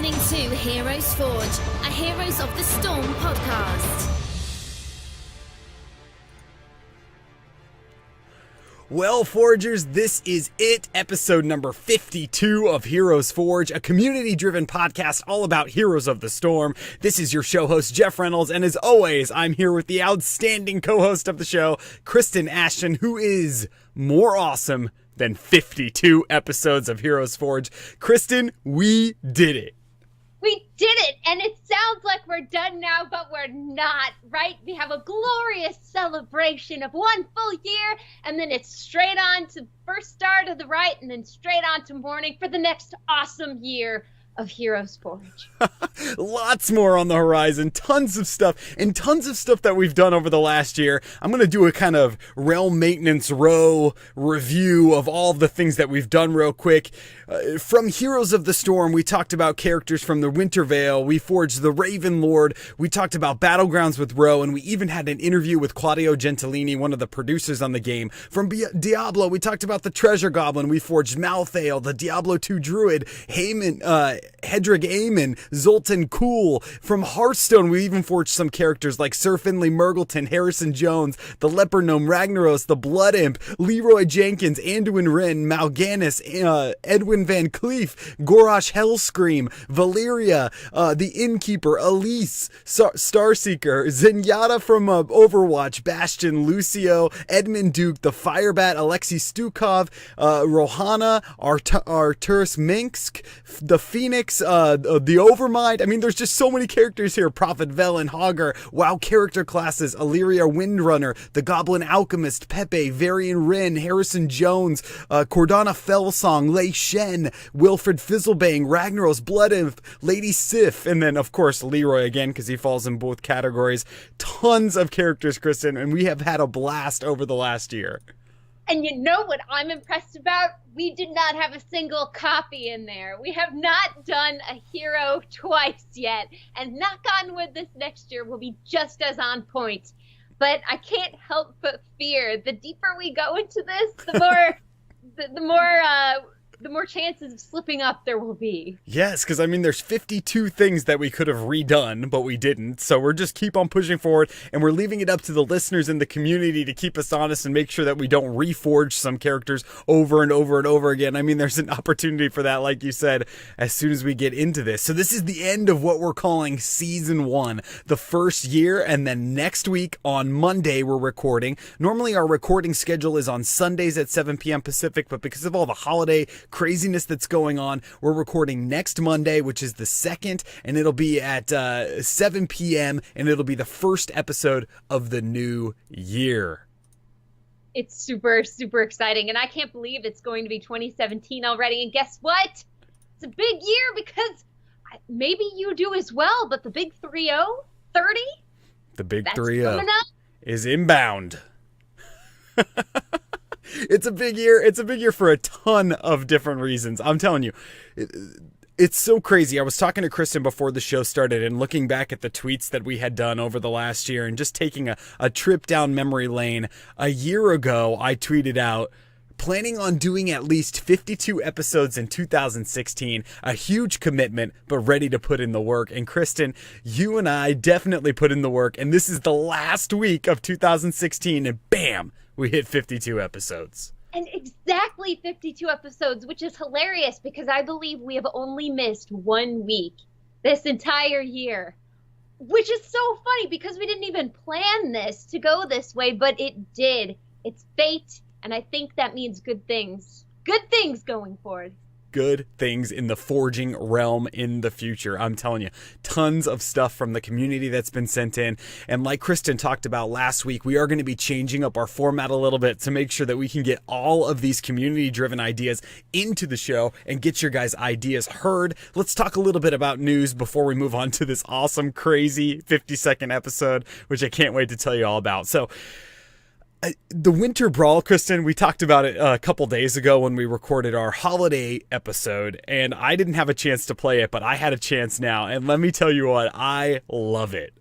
listening to Heroes Forge, a Heroes of the Storm podcast. Well, Forgers, this is it, episode number 52 of Heroes Forge, a community-driven podcast all about Heroes of the Storm. This is your show host, Jeff Reynolds, and as always, I'm here with the outstanding co-host of the show, Kristen Ashton, who is more awesome than 52 episodes of Heroes Forge. Kristen, we did it. We did it, and it sounds like we're done now, but we're not, right? We have a glorious celebration of one full year, and then it's straight on to first star to the right, and then straight on to morning for the next awesome year of Heroes Forge. Lots more on the horizon, tons of stuff that we've done over the last year. I'm going to do a kind of Realm Maintenance Row review of all of the things that we've done real quick. From Heroes of the Storm, we talked about characters from the Winter Veil, we forged the Raven Lord, we talked about Battlegrounds with Row, and we even had an interview with Claudio Gentilini, one of the producers on the game. From Diablo, we talked about the Treasure Goblin, we forged Malthael, the Diablo 2 Druid, Hedrick Aemon, Zoltan Kuhl. From Hearthstone, we even forged some characters like Sir Finley Murgleton, Harrison Jones, the Leper Gnome Ragnaros, the Blood Imp, Leroy Jenkins, Anduin Wrynn, Mal'Ganis, Edwin Van Cleef, Gorosh Hellscream, Valyria, the Innkeeper, Elise, Starseeker, Zenyatta from Overwatch, Bastion, Lucio, Edmund Duke, the Firebat, Alexei Stukov, Rohana, Arturus Minsk, the Phoenix, the Overmind. I mean, there's just so many characters here. Prophet Velen, Hogger, WoW character classes, Illyria Windrunner, the Goblin Alchemist, Pepe, Varian Wrynn, Harrison Jones, Cordana Fellsong, Lei Shen, Wilfred Fizzlebang, Ragnaros, Blood Imp, Lady Sif, and then, of course, Leroy again, because he falls in both categories. Tons of characters, Kristen, and we have had a blast over the last year. And you know what I'm impressed about? We did not have a single copy in there. We have not done a hero twice yet. And knock on wood, this next year will be just as on point. But I can't help but fear the deeper we go into this, the more chances of slipping up there will be. Yes, because I mean, there's 52 things that we could have redone, but we didn't. So we're just keep on pushing forward, and we're leaving it up to the listeners in the community to keep us honest and make sure that we don't reforge some characters over and over and over again. I mean, there's an opportunity for that, like you said, as soon as we get into this. So this is the end of what we're calling Season 1, the first year, and then next week on Monday we're recording. Normally our recording schedule is on Sundays at 7 p.m. Pacific, but because of all the holiday craziness that's going on, we're recording next Monday, which is the 2nd, and it'll be at 7 p.m., and it'll be the first episode of the new year. It's super, super exciting, and I can't believe it's going to be 2017 already, and guess what? It's a big year because maybe you do as well, but the big 3-0, 30? The big 3-0 is inbound. It's a big year. It's a big year for a ton of different reasons. I'm telling you, it's so crazy. I was talking to Kristen before the show started and looking back at the tweets that we had done over the last year and just taking a trip down memory lane. A year ago, I tweeted out, planning on doing at least 52 episodes in 2016, a huge commitment, but ready to put in the work. And Kristen, you and I definitely put in the work, and this is the last week of 2016, and bam, we hit 52 episodes. And exactly 52 episodes, which is hilarious because I believe we have only missed 1 week this entire year, which is so funny because we didn't even plan this to go this way, but it did. It's fate, and I think that means good things. Good things going forward. Good things in the forging realm in the future. I'm telling you, tons of stuff from the community that's been sent in. And like Kristen talked about last week, we are going to be changing up our format a little bit to make sure that we can get all of these community-driven ideas into the show and get your guys' ideas heard. Let's talk a little bit about news before we move on to this awesome, crazy 50-second episode, which I can't wait to tell you all about. So, the Winter Brawl, Kristen, we talked about it a couple days ago when we recorded our holiday episode, and I didn't have a chance to play it, but I had a chance now, and let me tell you what, I love it.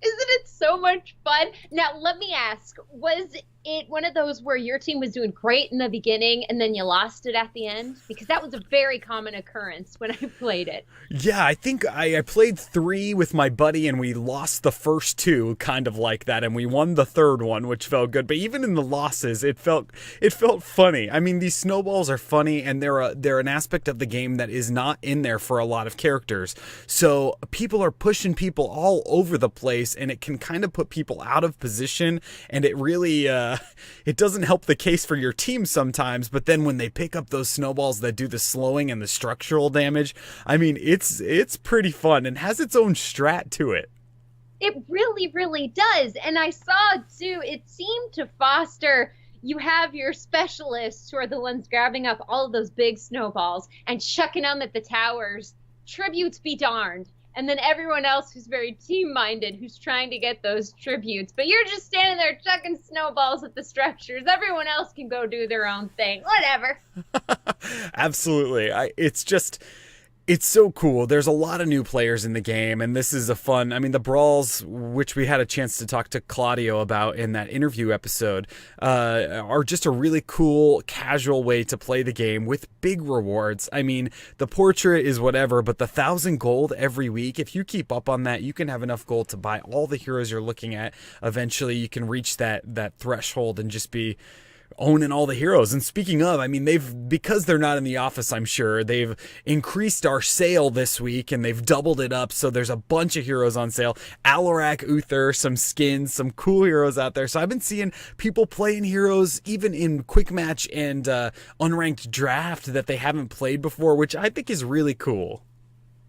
Isn't it so much fun? Now, let me ask, was it one of those where your team was doing great in the beginning and then you lost it at the end? Because that was a very common occurrence when I played it. Yeah, I think I played 3 with my buddy and we lost the first 2 kind of like that, and we won the third one, which felt good. But even in the losses, it felt funny. I mean, these snowballs are funny, and they're an aspect of the game that is not in there for a lot of characters. So people are pushing people all over the place, and it can kind of put people out of position, and it really it doesn't help the case for your team sometimes. But then when they pick up those snowballs that do the slowing and the structural damage, I mean, it's pretty fun and has its own strat to it. It really, really does. And I saw, too, it seemed to foster, you have your specialists who are the ones grabbing up all of those big snowballs and chucking them at the towers. Tributes be darned. And then everyone else who's very team-minded, who's trying to get those tributes. But you're just standing there chucking snowballs at the structures. Everyone else can go do their own thing. Whatever. Absolutely. It's so cool. There's a lot of new players in the game, and this is the brawls, which we had a chance to talk to Claudio about in that interview episode, are just a really cool, casual way to play the game with big rewards. I mean, the portrait is whatever, but the 1,000 gold every week, if you keep up on that, you can have enough gold to buy all the heroes you're looking at. Eventually, you can reach that threshold and just be owning all the heroes. And speaking of, I mean, because they're not in the office, I'm sure, they've increased our sale this week and they've doubled it up. So there's a bunch of heroes on sale. Alarak, Uther, some skins, some cool heroes out there. So I've been seeing people playing heroes even in quick match and unranked draft that they haven't played before, which I think is really cool.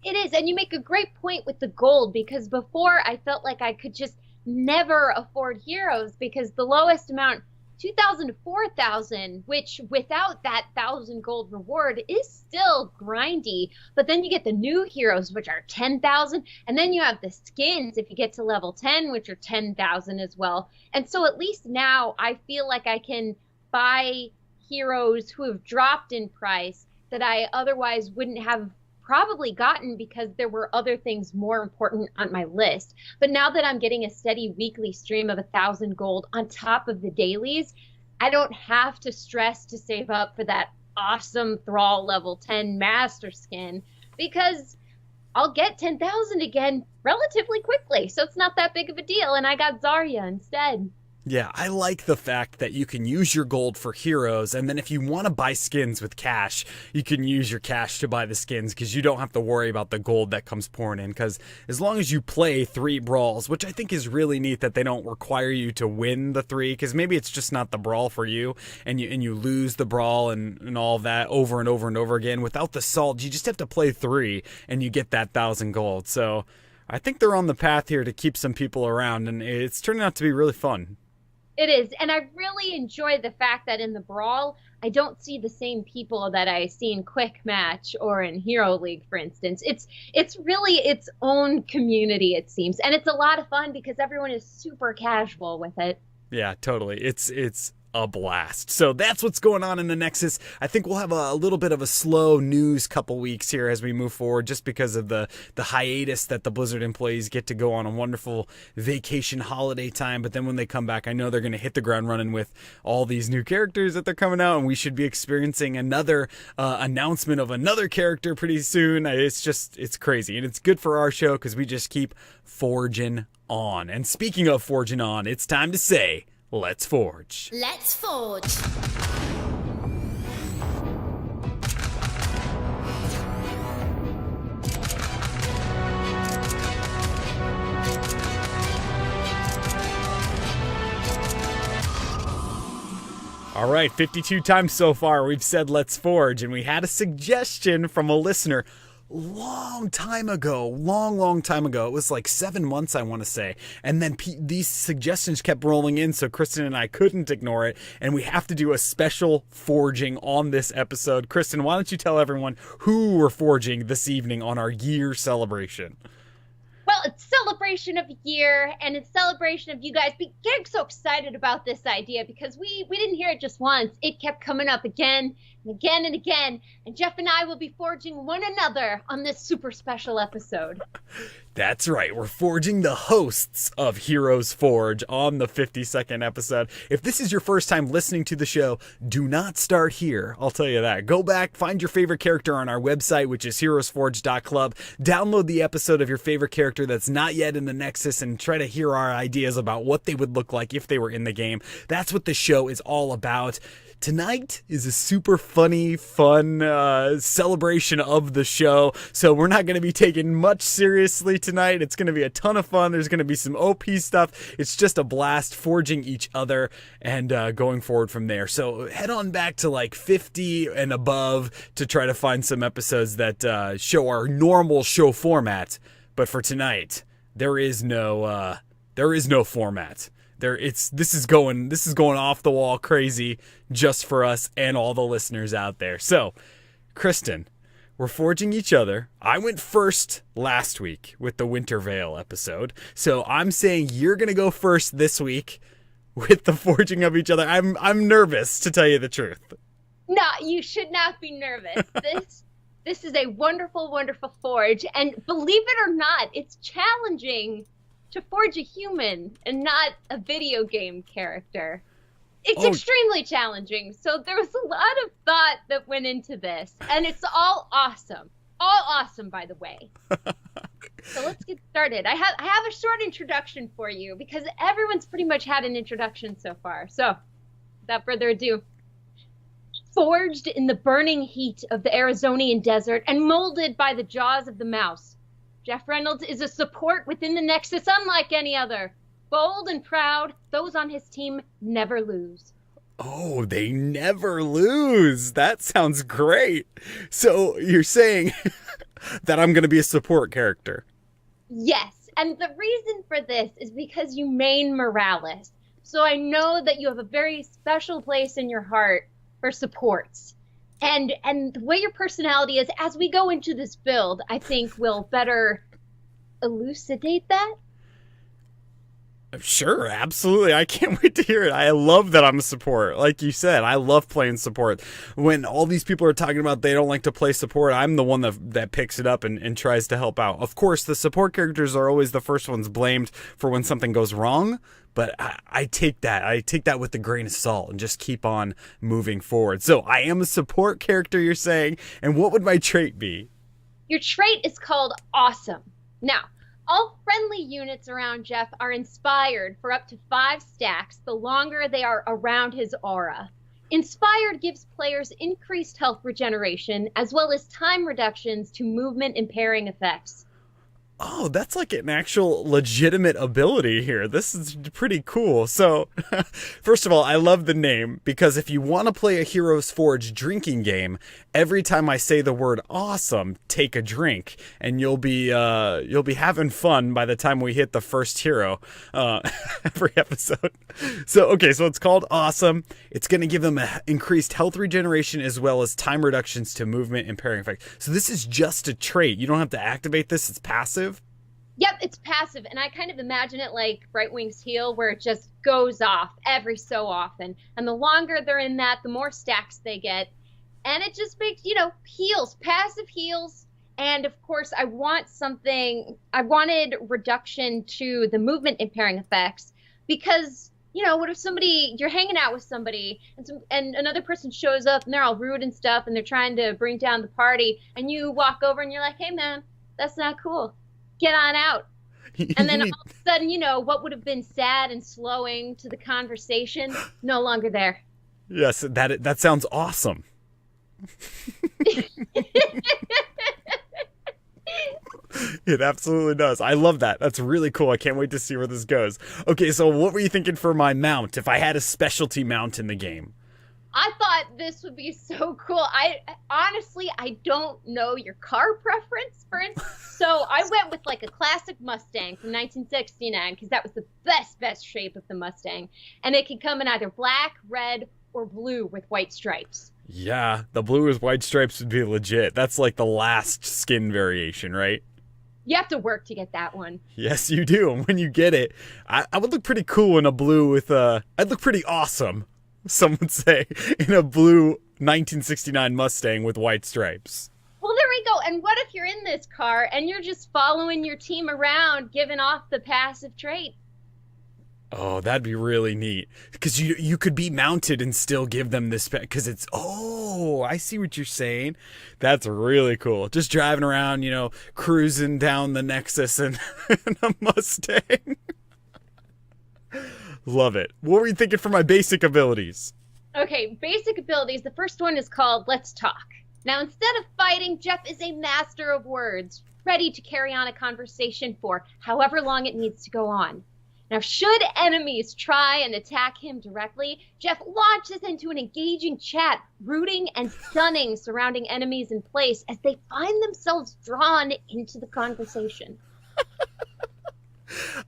It is. And you make a great point with the gold, because before I felt like I could just never afford heroes because the lowest amount, 2,000 to 4,000, which without that 1,000 gold reward is still grindy. But then you get the new heroes, which are 10,000. And then you have the skins if you get to level 10, which are 10,000 as well. And so at least now I feel like I can buy heroes who have dropped in price that I otherwise wouldn't have probably gotten because there were other things more important on my list. But now that I'm getting a steady weekly stream of 1,000 gold on top of the dailies, I don't have to stress to save up for that awesome Thrall level 10 master skin, because I'll get 10,000 again relatively quickly. So it's not that big of a deal. And I got Zarya instead. Yeah, I like the fact that you can use your gold for heroes, and then if you want to buy skins with cash, you can use your cash to buy the skins, because you don't have to worry about the gold that comes pouring in, because as long as you play 3 brawls, which I think is really neat that they don't require you to win the 3, because maybe it's just not the brawl for you, and you lose the brawl and all of that over and over and over again. Without the salt, you just have to play 3, and you get that 1,000 gold. So I think they're on the path here to keep some people around, and it's turning out to be really fun. It is, and I really enjoy the fact that in the Brawl, I don't see the same people that I see in Quick Match or in Hero League, for instance. It's really its own community, it seems, and it's a lot of fun because everyone is super casual with it. Yeah, totally. It's a blast. So that's what's going on in the Nexus. I think we'll have a little bit of a slow news couple weeks here as we move forward, just because of the hiatus that the Blizzard employees get to go on a wonderful vacation holiday time. But then when they come back, I know they're going to hit the ground running with all these new characters that they're coming out, and we should be experiencing another announcement of another character pretty soon. It's crazy, and it's good for our show because we just keep forging on. And speaking of forging on, it's time to say, let's forge. Let's forge. All right, 52 times so far we've said let's forge, and we had a suggestion from a listener long time ago. It was like 7 months, I want to say. And then these suggestions kept rolling in, so Kristen and I couldn't ignore it, and we have to do a special forging on this episode. Kristen, why don't you tell everyone who we're forging this evening on our year celebration? Well, it's celebration of a year, and it's celebration of you guys getting so excited about this idea, because we didn't hear it just once. It kept coming up again and again and again, and Jeff and I will be forging one another on this super special episode. That's right, we're forging the hosts of Heroes Forge on the 52nd episode. If this is your first time listening to the show, do not start here, I'll tell you that. Go back, find your favorite character on our website, which is heroesforge.club. Download the episode of your favorite character that's not yet in the Nexus and try to hear our ideas about what they would look like if they were in the game. That's what the show is all about. Tonight is a super funny, fun celebration of the show, so we're not going to be taken much seriously tonight. It's going to be a ton of fun. There's going to be some OP stuff. It's just a blast forging each other and going forward from there. So head on back to like 50 and above to try to find some episodes that show our normal show format. But for tonight, there is no format. This is going off the wall crazy just for us and all the listeners out there. So, Kristen, we're forging each other. I went first last week with the Winter Veil episode. So I'm saying you're going to go first this week with the forging of each other. I'm nervous, to tell you the truth. No, you should not be nervous. This is a wonderful, wonderful forge. And believe it or not, it's challenging to forge a human and not a video game character. It's extremely challenging. So there was a lot of thought that went into this. And it's all awesome. All awesome, by the way. So let's get started. I have a short introduction for you because everyone's pretty much had an introduction so far. So without further ado, forged in the burning heat of the Arizonian desert and molded by the jaws of the mouse, Jeff Reynolds is a support within the Nexus unlike any other. Bold and proud, those on his team never lose. Oh, they never lose. That sounds great. So you're saying that I'm going to be a support character? Yes, and the reason for this is because you main Morales. So I know that you have a very special place in your heart for supports. And the way your personality is, as we go into this build, I think will better elucidate that. Sure, absolutely. I can't wait to hear it. I love that I'm a support. Like you said, I love playing support. When all these people are talking about they don't like to play support, I'm the one that picks it up and tries to help out. Of course, the support characters are always the first ones blamed for when something goes wrong. But I take that with a grain of salt and just keep on moving forward. So I am a support character, you're saying. And what would my trait be? Your trait is called Awesome. Now, all friendly units around Jeff are inspired for up to 5 stacks the longer they are around his aura. Inspired gives players increased health regeneration as well as time reductions to movement impairing effects. Oh, that's like an actual legitimate ability here. This is pretty cool. So, first of all, I love the name because if you want to play a Heroes Forge drinking game, every time I say the word awesome, take a drink and you'll be having fun by the time we hit the first hero every episode. So it's called Awesome. It's going to give them increased health regeneration as well as time reductions to movement impairing effect. So this is just a trait. You don't have to activate this. It's passive. Yep, it's passive, and I kind of imagine it like Brightwing's heal, where it just goes off every so often. And the longer they're in that, the more stacks they get. And it just makes, heals, passive heals. And of course, I wanted reduction to the movement impairing effects because, what if you're hanging out with somebody and another person shows up and they're all rude and stuff and they're trying to bring down the party and you walk over and you're like, hey man, that's not cool. Get on out. And then all of a sudden, what would have been sad and slowing to the conversation, no longer there. Yes, that sounds awesome. It absolutely does. I love that. That's really cool. I can't wait to see where this goes. Okay, so what were you thinking for my mount if I had a specialty mount in the game? I thought this would be so cool. I don't know your car preference, for instance. So I went with like a classic Mustang from 1969 because that was the best shape of the Mustang. And it can come in either black, red, or blue with white stripes. Yeah, the blue with white stripes would be legit. That's like the last skin variation, right? You have to work to get that one. Yes, you do. And when you get it, I would look pretty cool in a blue with I'd look pretty awesome, some would say, in a blue 1969 Mustang with white stripes. Well, there we go. and what if you're in this car and you're just following your team around, giving off the passive trait? Oh, that'd be really neat. Because you could be mounted and still give them this, because it's, oh, I see what you're saying. That's really cool. Just driving around, cruising down the Nexus in a Mustang. Love it. What were you thinking for my basic abilities? Okay, basic abilities. The first one is called Let's Talk. Now, instead of fighting, Jeff is a master of words, ready to carry on a conversation for however long it needs to go on. Now, should enemies try and attack him directly, Jeff launches into an engaging chat, rooting and stunning surrounding enemies in place as they find themselves drawn into the conversation.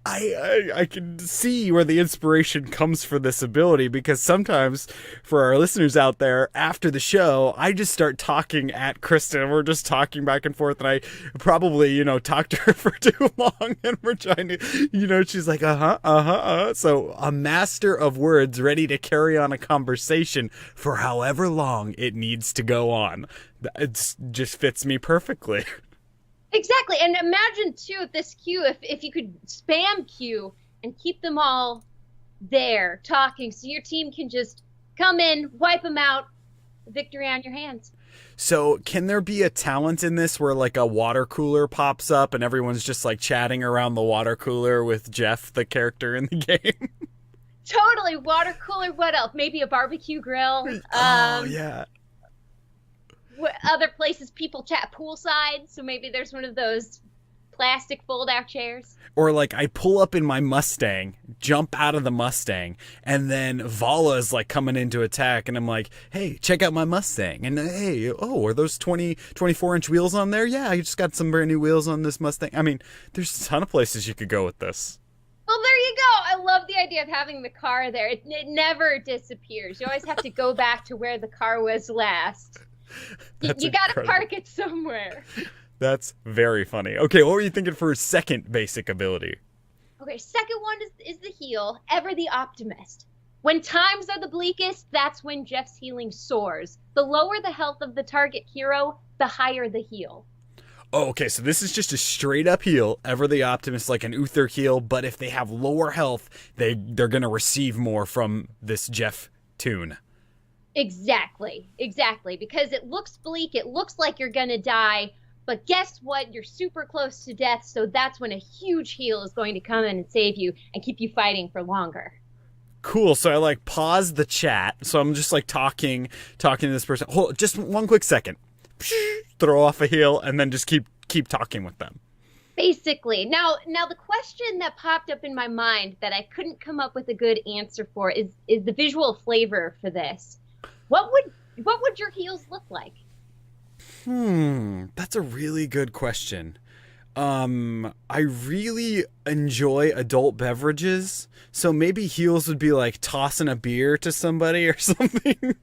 I can see where the inspiration comes for this ability, because sometimes for our listeners out there, after the show, I just start talking at Kristen. We're just talking back and forth, and I probably, talked to her for too long, and we're trying to, she's like, So a master of words, ready to carry on a conversation for however long it needs to go on. It just fits me perfectly. Exactly, and imagine too this queue, if you could spam queue and keep them all there talking, so your team can just come in, wipe them out, victory on your hands. So can there be a talent in this where like a water cooler pops up and everyone's just like chatting around the water cooler with Jeff, the character in the game? Totally, water cooler. What else? Maybe a barbecue grill. Oh yeah. Other places people chat poolside, so maybe there's one of those plastic fold-out chairs. Or like I pull up in my Mustang, jump out of the Mustang, and then Vala's like coming in to attack, and I'm like, hey, check out my Mustang. And hey, are those 24-inch wheels on there? Yeah, I just got some brand new wheels on this Mustang. I mean, there's a ton of places you could go with this. Well, there you go. I love the idea of having the car there. It never disappears. You always have to go back to where the car was last. You got to park it somewhere. That's very funny. Okay, what were you thinking for second basic ability? Okay, second one is the heal, ever the optimist. When times are the bleakest, that's when Jeff's healing soars. The lower the health of the target hero, the higher the heal. Oh, okay, so this is just a straight up heal, ever the optimist, like an Uther heal, but if they have lower health, they're going to receive more from this Jeff tune. Exactly, because it looks bleak, it looks like you're gonna die, but guess what? You're super close to death, so that's when a huge heal is going to come in and save you and keep you fighting for longer. Cool, so I like pause the chat, so I'm just like talking to this person. Hold just one quick second. Throw off a heal and then just keep talking with them. Basically. Now the question that popped up in my mind that I couldn't come up with a good answer for is the visual flavor for this. What would your heels look like? That's a really good question. I really enjoy adult beverages, so maybe heels would be like tossing a beer to somebody or something.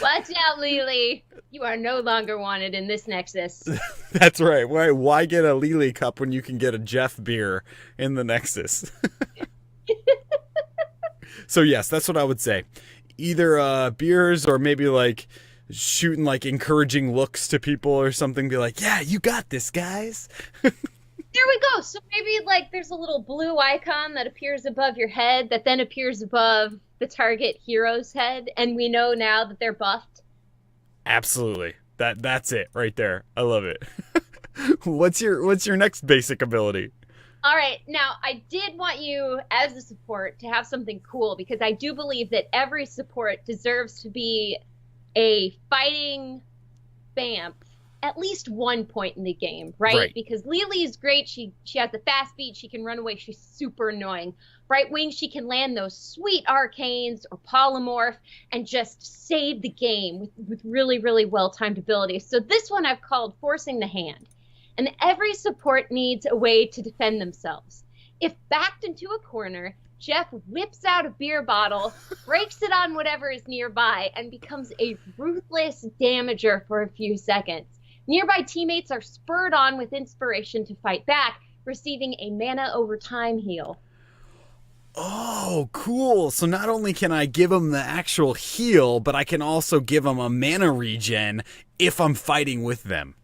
Watch out, Lily. You are no longer wanted in this Nexus. That's right. Why get a Lily cup when you can get a Jeff beer in the Nexus? So yes, that's what I would say. Either beers or maybe like shooting like encouraging looks to people or something. Be like, yeah, you got this, guys. There we go. So maybe like there's a little blue icon that appears above your head that then appears above the target hero's head, and we know now that they're buffed. Absolutely. That's it right there. I love it. What's your next basic ability? All right, now I did want you as a support to have something cool, because I do believe that every support deserves to be a fighting vamp at least one point in the game, right? Because Lily is great. She has the fast beat. She can run away. She's super annoying. Right wing, she can land those sweet arcanes or polymorph and just save the game with really, really well-timed abilities. So this one I've called Forcing the Hand. And every support needs a way to defend themselves. If backed into a corner, Jeff whips out a beer bottle, breaks it on whatever is nearby, and becomes a ruthless damager for a few seconds. Nearby teammates are spurred on with inspiration to fight back, receiving a mana over time heal. Oh, cool. So not only can I give him the actual heal, but I can also give him a mana regen if I'm fighting with them.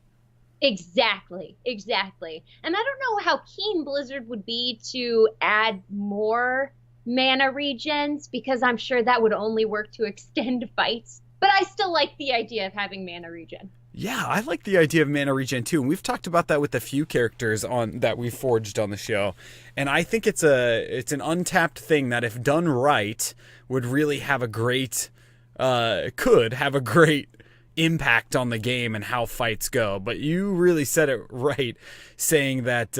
Exactly. And I don't know how keen Blizzard would be to add more mana regens, because I'm sure that would only work to extend fights. But I still like the idea of having mana regen. Yeah, I like the idea of mana regen too, and we've talked about that with a few characters on that we've forged on the show. And I think it's an untapped thing that, if done right, would really have a great could have a great impact on the game and how fights go. But you really said it right, saying that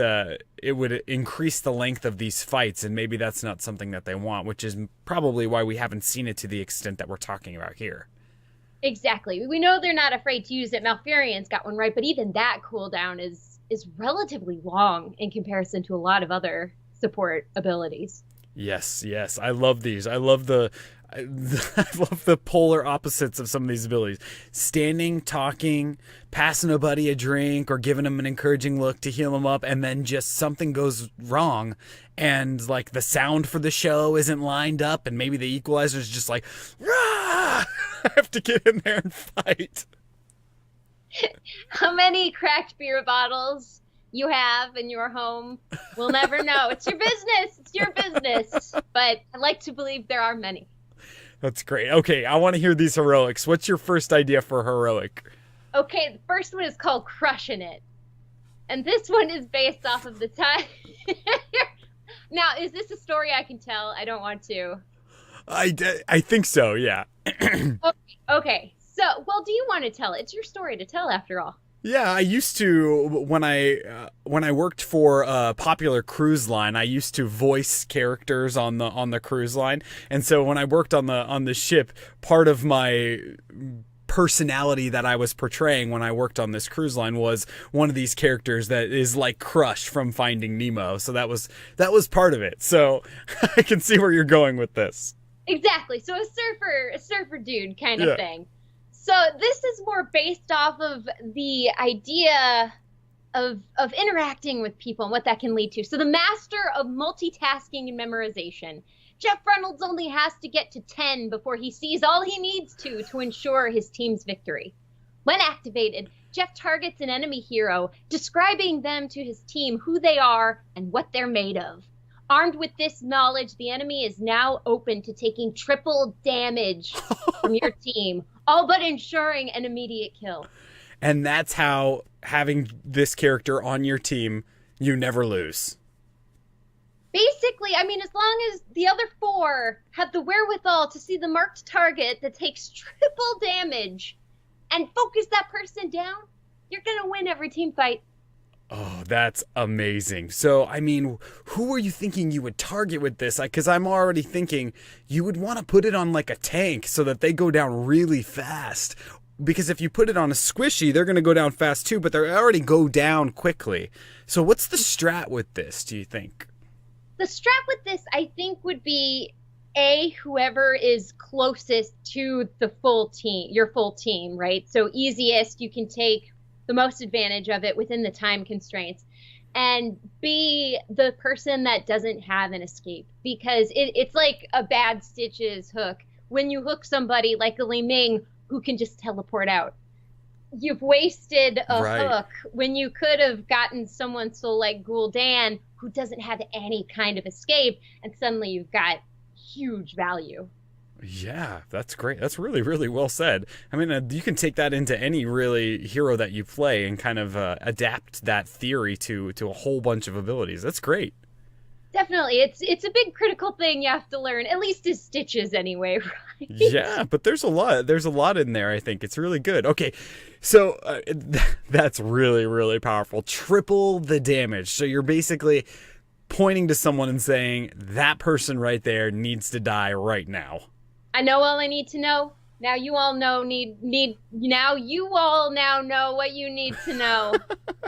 it would increase the length of these fights, and maybe that's not something that they want, which is probably why we haven't seen it to the extent that we're talking about here. Exactly. We know they're not afraid to use it. Malfurion's got one right, but even that cooldown is relatively long in comparison to a lot of other support abilities. Yes. I love these. I love the polar opposites of some of these abilities. Standing, talking, passing a buddy a drink, or giving him an encouraging look to heal him up, and then just something goes wrong, and like the sound for the show isn't lined up, and maybe the equalizer's just like, rah! I have to get in there and fight. How many cracked beer bottles you have in your home, we'll never know. It's your business. But I like to believe there are many. That's great. Okay, I want to hear these heroics. What's your first idea for heroic? Okay, the first one is called Crushing It. And this one is based off of the time. Now, is this a story I can tell? I don't want to. I think so, yeah. Okay. So, well, do you want to tell it? It's your story to tell, after all. Yeah, I used to, when I worked for a popular cruise line, I used to voice characters on the cruise line. And so when I worked on the ship, part of my personality that I was portraying when I worked on this cruise line was one of these characters that is like Crush from Finding Nemo. So that was part of it. So I can see where you're going with this. Exactly. So a surfer dude kind of thing. So this is more based off of the idea of interacting with people and what that can lead to. So the master of multitasking and memorization. Jeff Reynolds only has to get to 10 before he sees all he needs to ensure his team's victory. When activated, Jeff targets an enemy hero, describing them to his team who they are and what they're made of. Armed with this knowledge, the enemy is now open to taking triple damage from your team, all but ensuring an immediate kill. And that's how, having this character on your team, you never lose. Basically, I mean, as long as the other 4 have the wherewithal to see the marked target that takes triple damage and focus that person down, you're going to win every team fight. Oh, that's amazing. So, I mean, who were you thinking you would target with this? Because I'm already thinking you would want to put it on like a tank so that they go down really fast. Because if you put it on a squishy, they're going to go down fast too, but they already go down quickly. So what's the strat with this, do you think? The strat with this, I think, would be whoever is closest to the full team, your full team, right? So easiest, you can take the most advantage of it within the time constraints, and be the person that doesn't have an escape, because it's like a bad Stitches hook. When you hook somebody like a Li Ming who can just teleport out, you've wasted a hook when you could have gotten someone so like Gul'dan who doesn't have any kind of escape, and suddenly you've got huge value. Yeah, that's great. That's really, really well said. I mean, you can take that into any really hero that you play and kind of adapt that theory to a whole bunch of abilities. That's great. Definitely. It's a big critical thing you have to learn, at least as Stitches anyway, right? Yeah, but there's a lot in there, I think. It's really good. Okay, so that's really, really powerful. Triple the damage. So you're basically pointing to someone and saying, that person right there needs to die right now. I know all I need to know. Now you all know now you all now know what you need to know.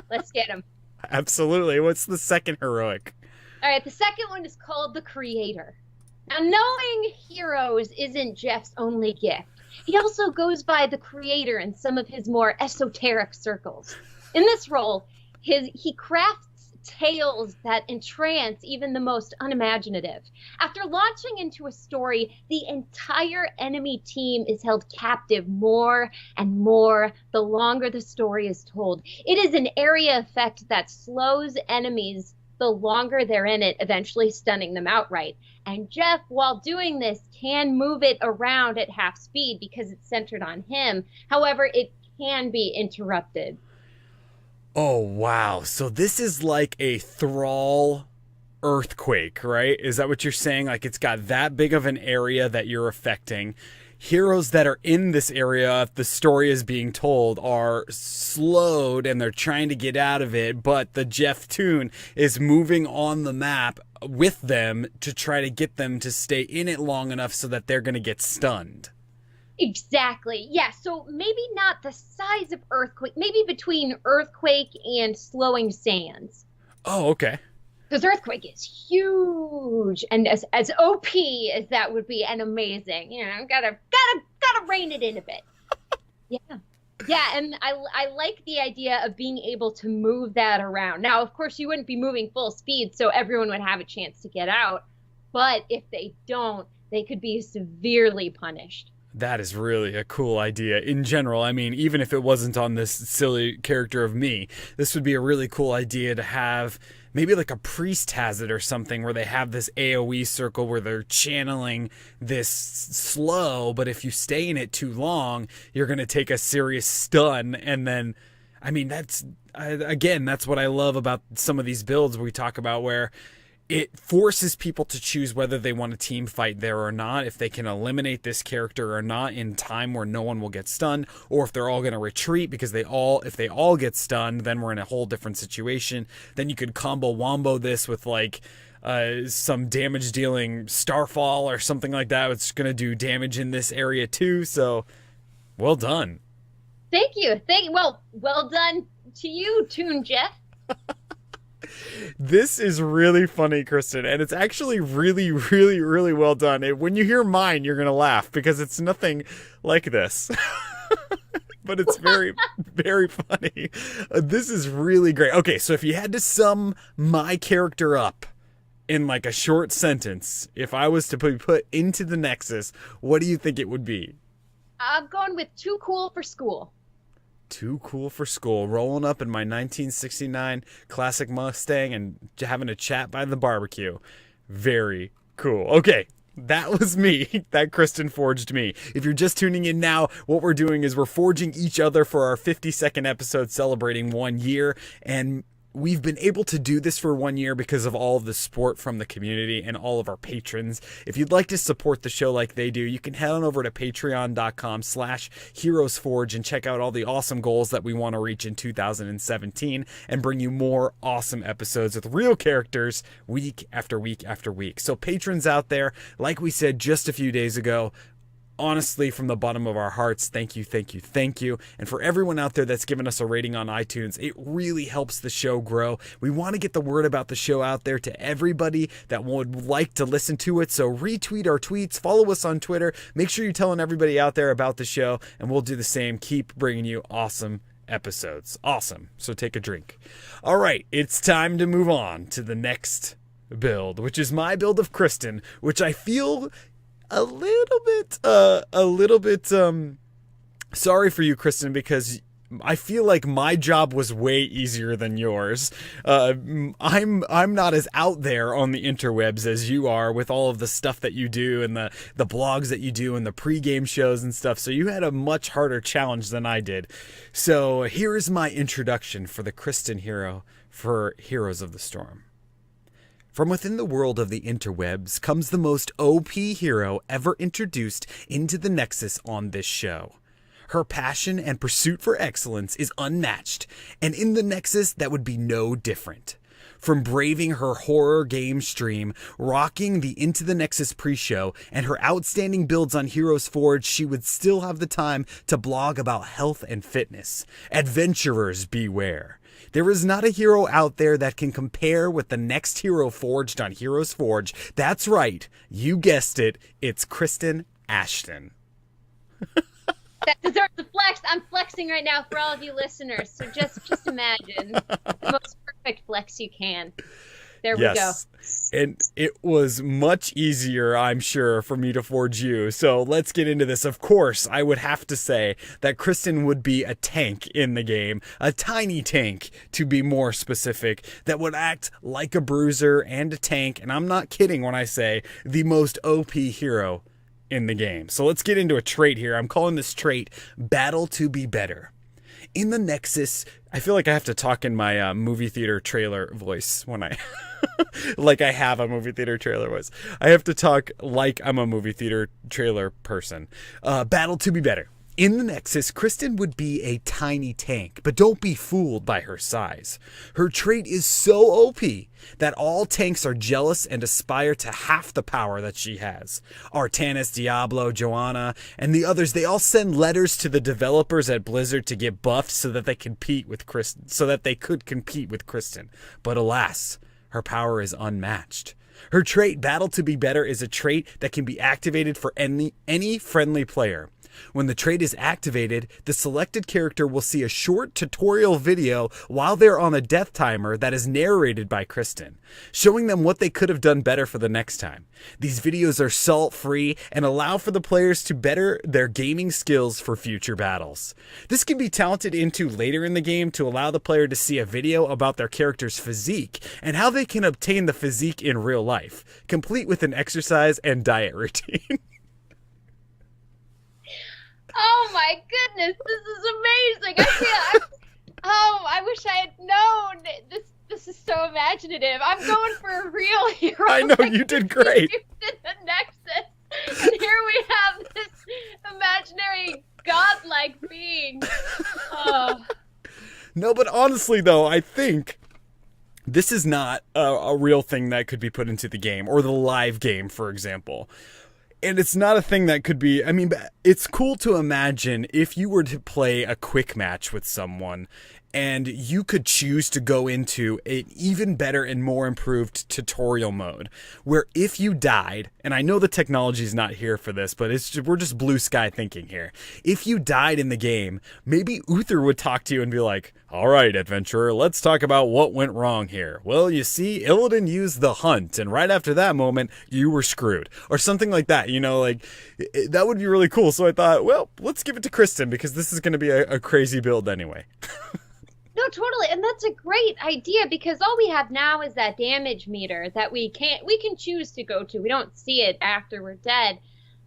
Let's get them. Absolutely. What's the second heroic? All right, the second one is called the Creator. Now, knowing heroes isn't Jeff's only gift. He also goes by the Creator in some of his more esoteric circles. In this role, he crafts tales that entrance even the most unimaginative. After launching into a story, the entire enemy team is held captive more and more the longer the story is told. It is an area effect that slows enemies the longer they're in it, eventually stunning them outright. And Jeff, while doing this, can move it around at half speed because it's centered on him. However, it can be interrupted. Oh, wow. So this is like a Thrall earthquake, right? Is that what you're saying? Like it's got that big of an area that you're affecting. Heroes that are in this area, if the story is being told, are slowed and they're trying to get out of it, but the Jeff Toon is moving on the map with them to try to get them to stay in it long enough so that they're going to get stunned. Exactly. Yeah, so maybe not the size of Earthquake, maybe between Earthquake and Slowing Sands. Oh, okay. Because Earthquake is huge, and as OP as that would be, and amazing, gotta rein it in a bit. Yeah, and I like the idea of being able to move that around. Now, of course, you wouldn't be moving full speed, so everyone would have a chance to get out. But if they don't, they could be severely punished. That is really a cool idea in general. I mean, even if it wasn't on this silly character of me, this would be a really cool idea to have. Maybe like a priest has it or something where they have this AoE circle where they're channeling this slow, but if you stay in it too long, you're going to take a serious stun. And then, I mean, that's what I love about some of these builds we talk about, where it forces people to choose whether they want a team fight there or not, if they can eliminate this character or not in time where no one will get stunned, or if they're all going to retreat because if they all get stunned, then we're in a whole different situation. Then you could combo wombo this with like some damage dealing Starfall or something like that. It's going to do damage in this area too. So well done. Thank you. Well done to you, Toon Jeff. This is really funny, Kristen, and it's actually really, really, really well done. When you hear mine, you're going to laugh because it's nothing like this. But it's very, very funny. This is really great. Okay, so if you had to sum my character up in like a short sentence, if I was to be put into the Nexus, what do you think it would be? I'm going with too cool for school. Too cool for school. Rolling up in my 1969 classic Mustang and having a chat by the barbecue. Very cool. Okay, that was me. That Kristen forged me. If you're just tuning in now, what we're doing is we're forging each other for our 52nd episode celebrating 1 year. And we've been able to do this for 1 year because of all of the support from the community and all of our patrons. If you'd like to support the show like they do, you can head on over to patreon.com/HeroesForge and check out all the awesome goals that we want to reach in 2017 and bring you more awesome episodes with real characters week after week after week. So patrons out there, like we said just a few days ago, honestly, from the bottom of our hearts, thank you, thank you, thank you. And for everyone out there that's given us a rating on iTunes, it really helps the show grow. We want to get the word about the show out there to everybody that would like to listen to it. So retweet our tweets, follow us on Twitter, make sure you're telling everybody out there about the show, and we'll do the same. Keep bringing you awesome episodes. Awesome. So take a drink. All right, it's time to move on to the next build, which is my build of Kristen, which I feel a little bit sorry for you, Kristen, because I feel like my job was way easier than yours. I'm not as out there on the interwebs as you are with all of the stuff that you do and the blogs that you do and the pregame shows and stuff. So you had a much harder challenge than I did. So here is my introduction for the Kristen hero for Heroes of the Storm. From within the world of the interwebs comes the most OP hero ever introduced into the Nexus on this show. Her passion and pursuit for excellence is unmatched, and in the Nexus that would be no different. From braving her horror game stream, rocking the Into the Nexus pre-show, and her outstanding builds on HeroesForge, she would still have the time to blog about health and fitness. Adventurers beware. There is not a hero out there that can compare with the next hero forged on HeroesForge. That's right, you guessed it, it's Kristen Ashton. That deserves a flex. I'm flexing right now for all of you listeners. So just imagine the most perfect flex you can. There we go. And it was much easier, I'm sure, for me to forge you. So let's get into this. Of course, I would have to say that Kristen would be a tank in the game. A tiny tank, to be more specific, that would act like a bruiser and a tank. And I'm not kidding when I say the most OP hero in the game. So let's get into a trait here. I'm calling this trait Battle to be Better. In the Nexus, I feel like I have to talk in my movie theater trailer voice when I... like I have a movie theater trailer voice. I have to talk like I'm a movie theater trailer person. Battle to be Better. In the Nexus, Kristen would be a tiny tank, but don't be fooled by her size. Her trait is so OP that all tanks are jealous and aspire to half the power that she has. Artanis, Diablo, Joanna, and the others, they all send letters to the developers at Blizzard to get buffed so that they could compete with Kristen. But alas, her power is unmatched. Her trait, Battle to be Better, is a trait that can be activated for any friendly player. When the trait is activated, the selected character will see a short tutorial video while they're on a death timer that is narrated by Kristen, showing them what they could have done better for the next time. These videos are salt-free and allow for the players to better their gaming skills for future battles. This can be talented into later in the game to allow the player to see a video about their character's physique and how they can obtain the physique in real life, complete with an exercise and diet routine. Oh my goodness, this is amazing. I wish I had known. This is so imaginative. I'm going for a real hero. I know, you did great. In the Nexus. And here we have this imaginary godlike being. Oh. No, but honestly though, I think this is not a real thing that could be put into the game or the live game, for example. And it's not a thing that could be, I mean, it's cool to imagine if you were to play a quick match with someone and you could choose to go into an even better and more improved tutorial mode where if you died, and I know the technology is not here for this, but we're just blue sky thinking here. If you died in the game, maybe Uther would talk to you and be like, all right, adventurer, let's talk about what went wrong here. Well, you see, Illidan used the hunt, and right after that moment, you were screwed. Or something like that, you know, like, that would be really cool. So I thought, well, let's give it to Kristen, because this is going to be a crazy build anyway. No, totally, and that's a great idea because all we have now is that damage meter that we can choose to go to. We don't see it after we're dead,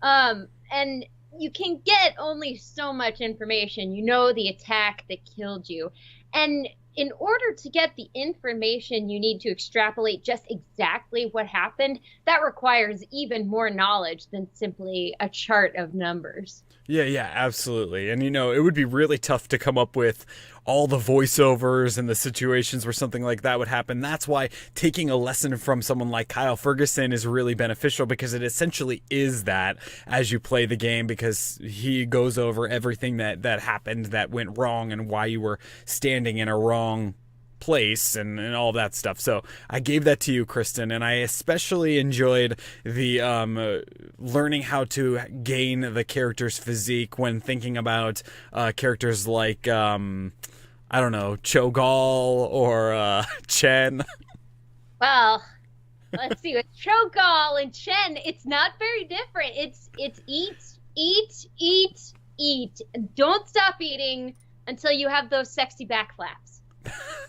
and you can get only so much information. You know the attack that killed you, and in order to get the information you need to extrapolate just exactly what happened, that requires even more knowledge than simply a chart of numbers. Yeah, absolutely. And, you know, it would be really tough to come up with all the voiceovers and the situations where something like that would happen. That's why taking a lesson from someone like Kyle Ferguson is really beneficial, because it essentially is that as you play the game, because he goes over everything that happened that went wrong and why you were standing in a wrong place and all that stuff. So I gave that to you, Kristen, and I especially enjoyed the learning how to gain the character's physique when thinking about characters like I don't know, Cho'Gall or Chen. Well, let's see, with Cho'Gall and Chen, it's not very different. It's eat. Don't stop eating until you have those sexy back flaps.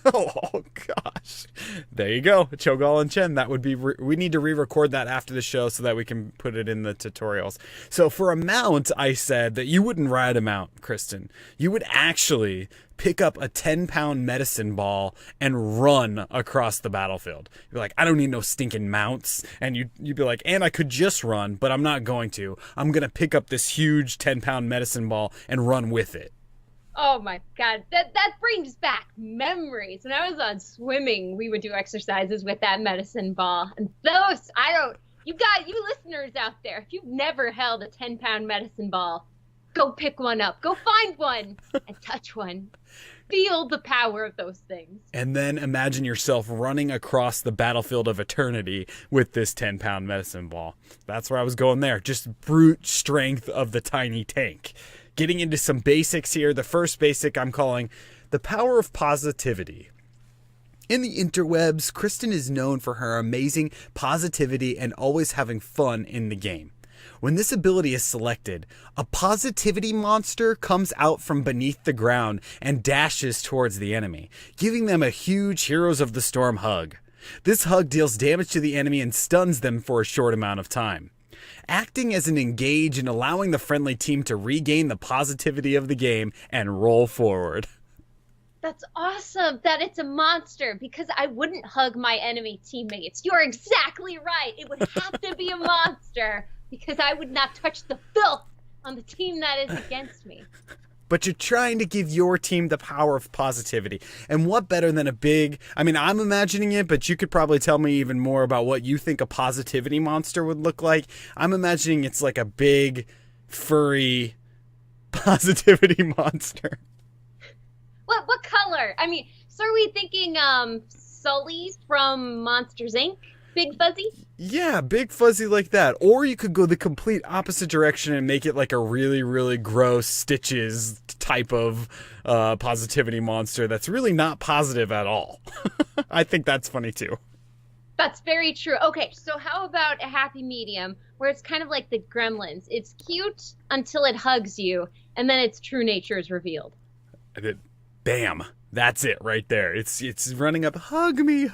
Oh gosh, there you go, Cho'Gall and Chen. That would be we need to re-record that after the show so that we can put it in the tutorials. So for a mount, I said that you wouldn't ride a mount, Kristen. You would actually pick up a 10-pound medicine ball and run across the battlefield. You'd be like, I don't need no stinking mounts. And you'd be like, and I could just run, but I'm not going to. I'm gonna pick up this huge 10-pound medicine ball and run with it. Oh my God, that brings back memories. When I was on swimming, we would do exercises with that medicine ball. And those, you listeners out there, if you've never held a 10-pound medicine ball, go pick one up. Go find one and touch one. Feel the power of those things. And then imagine yourself running across the battlefield of eternity with this 10-pound medicine ball. That's where I was going there. Just brute strength of the tiny tank. Getting into some basics here. The first basic I'm calling the power of positivity. In the interwebs, Kristen is known for her amazing positivity and always having fun in the game. When this ability is selected, a positivity monster comes out from beneath the ground and dashes towards the enemy, giving them a huge Heroes of the Storm hug. This hug deals damage to the enemy and stuns them for a short amount of time, acting as an engage and allowing the friendly team to regain the positivity of the game and roll forward. That's awesome that it's a monster, because I wouldn't hug my enemy teammates. You're exactly right. It would have to be a monster, because I would not touch the filth on the team that is against me. But you're trying to give your team the power of positivity. And what better than a big, I mean, I'm imagining it, but you could probably tell me even more about what you think a positivity monster would look like. I'm imagining it's like a big, furry positivity monster. What color? I mean, so are we thinking Sully from Monsters, Inc.? Big fuzzy? Yeah, big fuzzy like that. Or you could go the complete opposite direction and make it like a really, really gross Stitches type of positivity monster that's really not positive at all. I think that's funny too. That's very true. Okay, so how about a happy medium where it's kind of like the Gremlins? It's cute until it hugs you, and then its true nature is revealed. Bam. That's it right there. It's running up, hug me.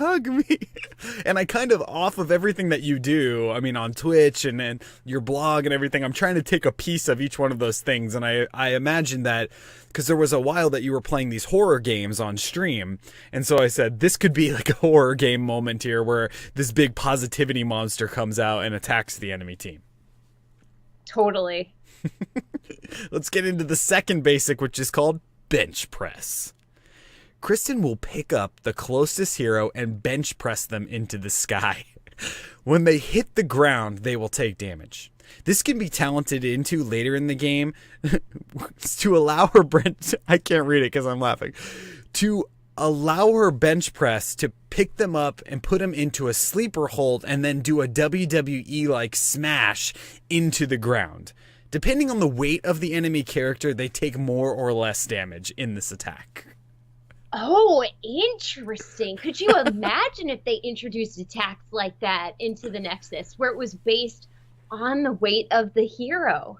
And I kind of, off of everything that you do, I mean, on Twitch and your blog and everything, I'm trying to take a piece of each one of those things. And I imagine that, because there was a while that you were playing these horror games on stream. And so I said, this could be like a horror game moment here where this big positivity monster comes out and attacks the enemy team. Totally. Let's get into the second basic, which is called bench press. Kristen will pick up the closest hero and bench press them into the sky. When they hit the ground, they will take damage. This can be talented into later in the game to allow her I can't read it because I'm laughing. To allow her bench press to pick them up and put them into a sleeper hold and then do a WWE-like smash into the ground. Depending on the weight of the enemy character, they take more or less damage in this attack. Oh, interesting. Could you imagine if they introduced attacks like that into the Nexus, where it was based on the weight of the hero?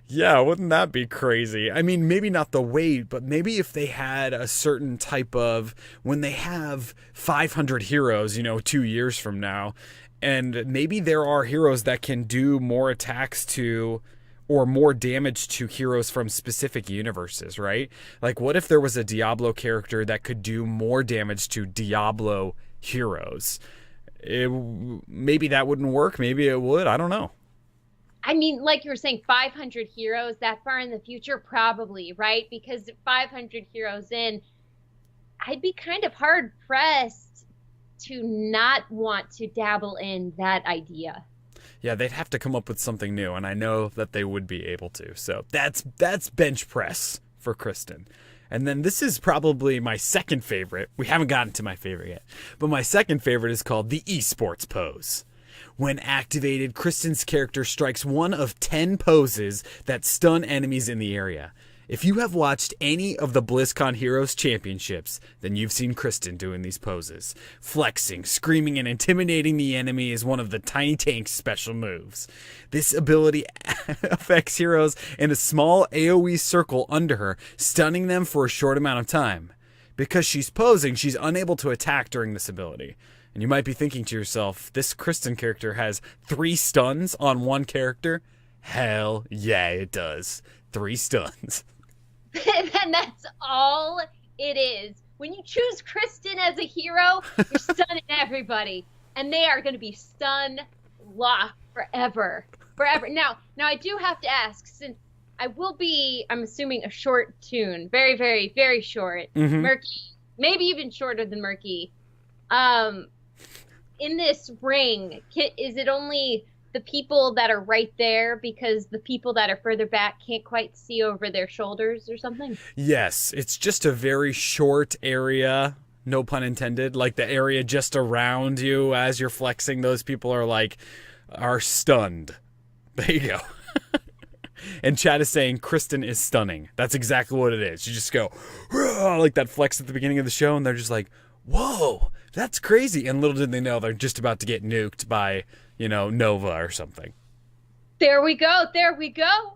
Yeah, wouldn't that be crazy? I mean, maybe not the weight, but maybe if they had a certain type of, when they have 500 heroes, 2 years from now, and maybe there are heroes that can do more attacks to, or more damage to heroes from specific universes, right? Like, what if there was a Diablo character that could do more damage to Diablo heroes? Maybe that wouldn't work. Maybe it would. I don't know. I mean, like you were saying, 500 heroes that far in the future, probably, right? Because 500 heroes in, I'd be kind of hard-pressed to not want to dabble in that idea. Yeah, they'd have to come up with something new, and I know that they would be able to. So that's bench press for Kristen. And then this is probably my second favorite. We haven't gotten to my favorite yet, but my second favorite is called the esports pose. When activated, Kristen's character strikes one of 10 poses that stun enemies in the area. If you have watched any of the BlizzCon Heroes Championships, then you've seen Kristen doing these poses. Flexing, screaming, and intimidating the enemy is one of the Tiny Tank's special moves. This ability affects heroes in a small AoE circle under her, stunning them for a short amount of time. Because she's posing, she's unable to attack during this ability. And you might be thinking to yourself, this Kristen character has 3 stuns on one character? Hell yeah, it does. 3 stuns. And that's all it is. When you choose Kristen as a hero, you're stunning everybody. And they are going to be stun locked forever. Now I do have to ask, since I will be, I'm assuming, a short tune. Very, very, very short. Mm-hmm. Murky. Maybe even shorter than Murky. In this ring, is it only the people that are right there because the people that are further back can't quite see over their shoulders or something? Yes, it's just a very short area, no pun intended, like the area just around you as you're flexing. Those people are stunned. There you go. And chat is saying Kristen is stunning. That's exactly what it is. You just go like that flex at the beginning of the show and they're just like, whoa, That's crazy. And little did they know they're just about to get nuked by, Nova or something. There we go. There we go.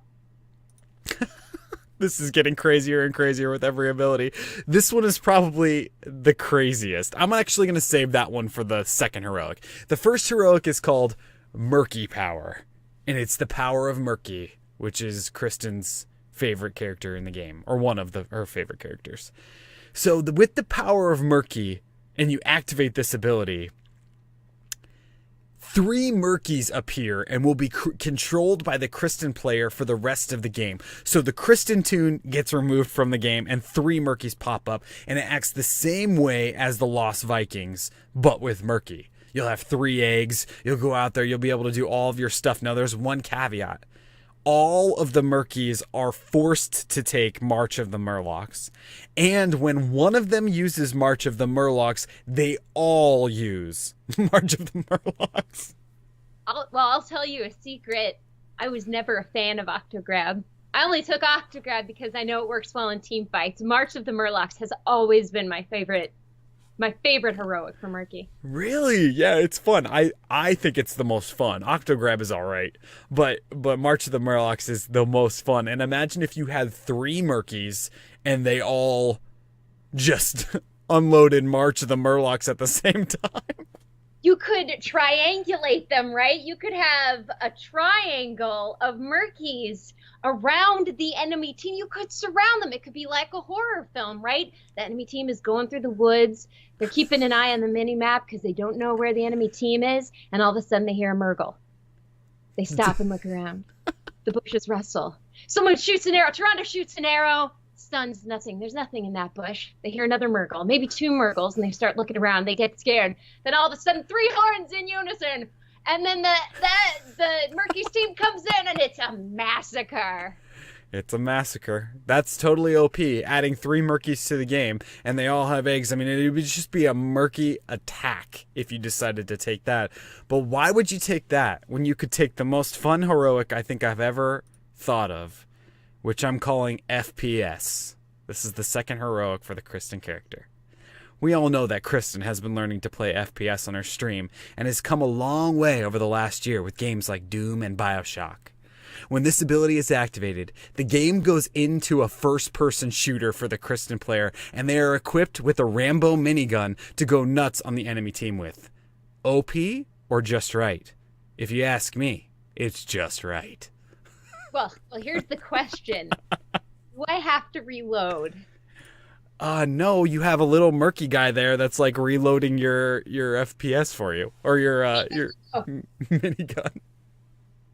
This is getting crazier and crazier with every ability. This one is probably the craziest. I'm actually going to save that one for the second heroic. The first heroic is called Murky Power. And it's the power of Murky, which is Kristen's favorite character in the game. Or one of her favorite characters. So with the power of Murky, and you activate this ability, 3 Murkies appear and will be controlled by the Kristen player for the rest of the game. So the Kristen toon gets removed from the game and 3 Murkies pop up, and it acts the same way as the Lost Vikings, but with Murky. You'll have 3 eggs, you'll go out there, you'll be able to do all of your stuff. Now there's one caveat. All of the Murkies are forced to take March of the Murlocs. And when one of them uses March of the Murlocs, they all use March of the Murlocs. I'll tell you a secret. I was never a fan of Octograb. I only took Octograb because I know it works well in team fights. March of the Murlocs has always been my favorite heroic for Murky. Really? Yeah, it's fun. I think it's the most fun. Octograb is all right, but March of the Murlocs is the most fun. And imagine if you had 3 Murkies and they all just unloaded March of the Murlocs at the same time. You could triangulate them, right? You could have a triangle of Murkies around the enemy team. You could surround them. It could be like a horror film, right? The enemy team is going through the woods. They're keeping an eye on the mini-map because they don't know where the enemy team is. And all of a sudden they hear a Murgle. They stop and look around. The bushes rustle. Someone shoots an arrow. Toronto shoots an arrow. Stuns nothing. There's nothing in that bush. They hear another Murgle, maybe 2 Murgles, and they start looking around. They get scared. Then all of a sudden 3 horns in unison. And then the Murky's team comes in, and it's a massacre. It's a massacre. That's totally OP, adding 3 Murkies to the game, and they all have eggs. I mean, it would just be a Murky attack if you decided to take that. But why would you take that when you could take the most fun heroic I think I've ever thought of, which I'm calling FPS. This is the second heroic for the Kristen character. We all know that Kristen has been learning to play FPS on her stream and has come a long way over the last year with games like Doom and BioShock. When this ability is activated, the game goes into a first-person shooter for the Kristen player, and they are equipped with a Rambo minigun to go nuts on the enemy team with. OP or just right? If you ask me, it's just right. Well, here's the question. Do I have to reload? No, you have a little Murky guy there that's like reloading your FPS for you, or your minigun.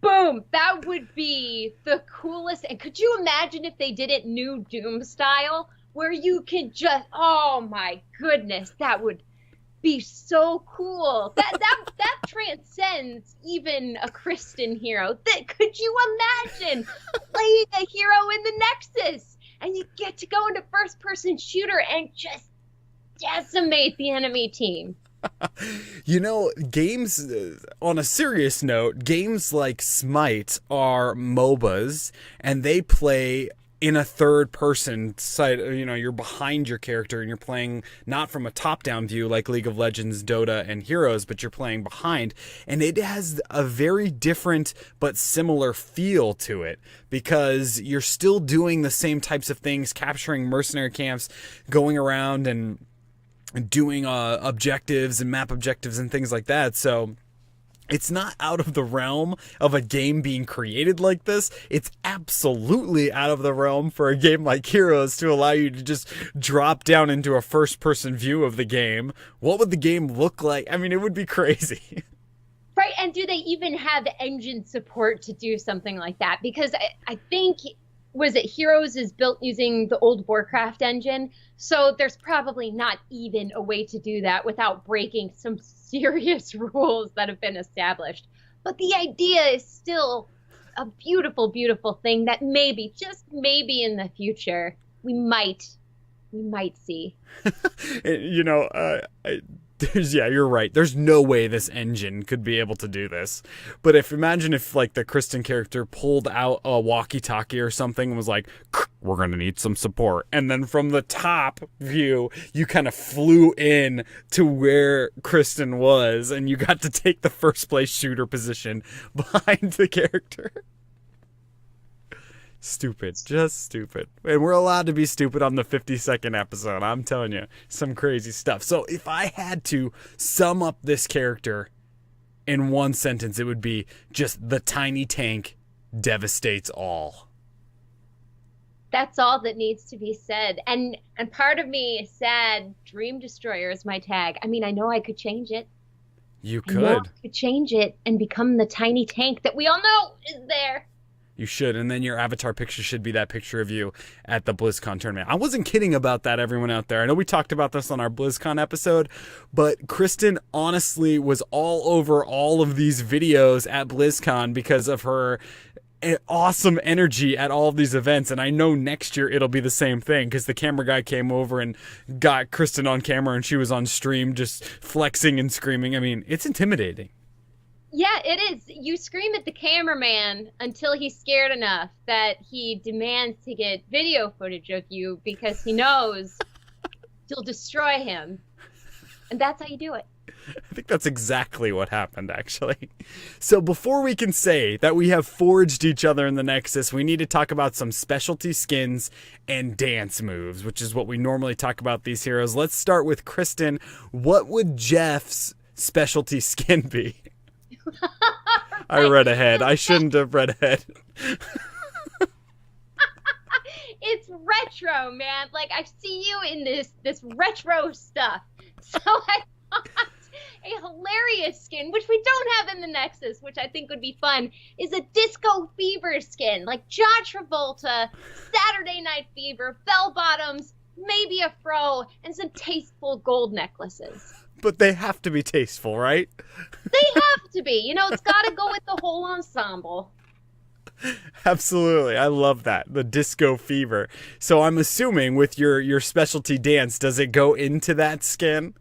Boom! That would be the coolest. And could you imagine if they did it new Doom style, where you could just, oh my goodness, that would be so cool. That transcends even a Kristen hero. Could you imagine playing a hero in the Nexus and you get to go into first-person shooter and just decimate the enemy team? Games, on a serious note, games like Smite are MOBAs, and they play in a third-person side. You're behind your character, and you're playing not from a top-down view like League of Legends, Dota, and Heroes, but you're playing behind, and it has a very different but similar feel to it, because you're still doing the same types of things, capturing mercenary camps, going around and doing objectives and map objectives and things like that. So it's not out of the realm of a game being created like this. It's absolutely out of the realm for a game like Heroes to allow you to just drop down into a first-person view of the game. What would the game look like? I mean, it would be crazy. Right, and do they even have engine support to do something like that? Because I think, was it Heroes is built using the old Warcraft engine? So there's probably not even a way to do that without breaking some serious rules that have been established. But the idea is still a beautiful, beautiful thing that maybe, just maybe in the future, we might see. You're right. There's no way this engine could be able to do this. But imagine if like the Kristen character pulled out a walkie-talkie or something and was like, we're going to need some support. And then from the top view, you kind of flew in to where Kristen was, and you got to take the first place shooter position behind the character. Stupid. Just stupid. And we're allowed to be stupid on the 52nd episode. I'm telling you, some crazy stuff. So if I had to sum up this character in one sentence, it would be just the tiny tank devastates all. That's all that needs to be said. And part of me is sad. Dream Destroyer is my tag. I mean, I know I could change it. You I know could. I could change it and become the tiny tank that we all know is there. You should. And then your avatar picture should be that picture of you at the BlizzCon tournament. I wasn't kidding about that, everyone out there. I know we talked about this on our BlizzCon episode, but Kristen honestly was all over all of these videos at BlizzCon because of her awesome energy at all of these events. And I know next year it'll be the same thing because the camera guy came over and got Kristen on camera and she was on stream just flexing and screaming. I mean, it's intimidating. Yeah, it is. You scream at the cameraman until he's scared enough that he demands to get video footage of you because he knows you'll destroy him. And that's how you do it. I think that's exactly what happened, actually. So before we can say that we have forged each other in the Nexus, we need to talk about some specialty skins and dance moves, which is what we normally talk about these heroes. Let's start with Kristen. What would Jeff's specialty skin be? I read ahead. I shouldn't have read ahead. It's retro, man. Like, I see you in this retro stuff. So I thought a hilarious skin, which we don't have in the Nexus, which I think would be fun, is a Disco Fever skin. Like John Travolta, Saturday Night Fever, bell bottoms, maybe a fro, and some tasteful gold necklaces. But they have to be tasteful, right? They have to be. You know, it's got to go with the whole ensemble. Absolutely. I love that. The Disco Fever. So I'm assuming with your specialty dance, does it go into that skin?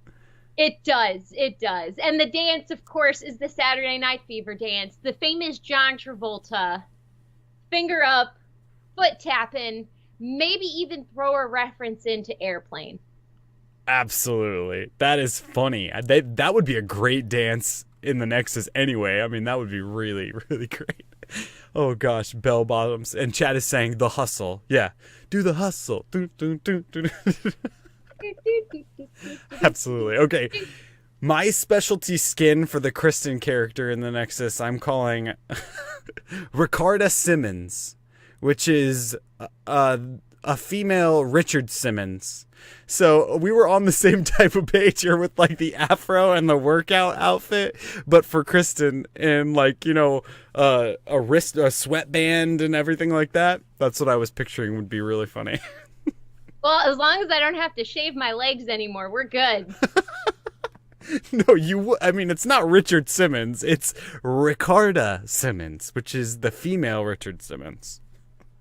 It does. It does. And the dance, of course, is the Saturday Night Fever dance. The famous John Travolta, finger up, foot tapping, maybe even throw a reference into Airplane. Absolutely. That is funny. That would be a great dance in the Nexus anyway. I mean, that would be really, really great. Oh gosh, bell bottoms. And Chad is saying the hustle. Yeah. Do the hustle. Absolutely. Okay. My specialty skin for the Kristen character in the Nexus, I'm calling Ricarda Simmons, which is a female Richard Simmons. So we were on the same type of page here with like the afro and the workout outfit, but for Kristen in like, you know, a sweatband and everything like that. That's what I was picturing would be really funny. Well, as long as I don't have to shave my legs anymore, we're good. No, I mean, it's not Richard Simmons. It's Ricarda Simmons, which is the female Richard Simmons.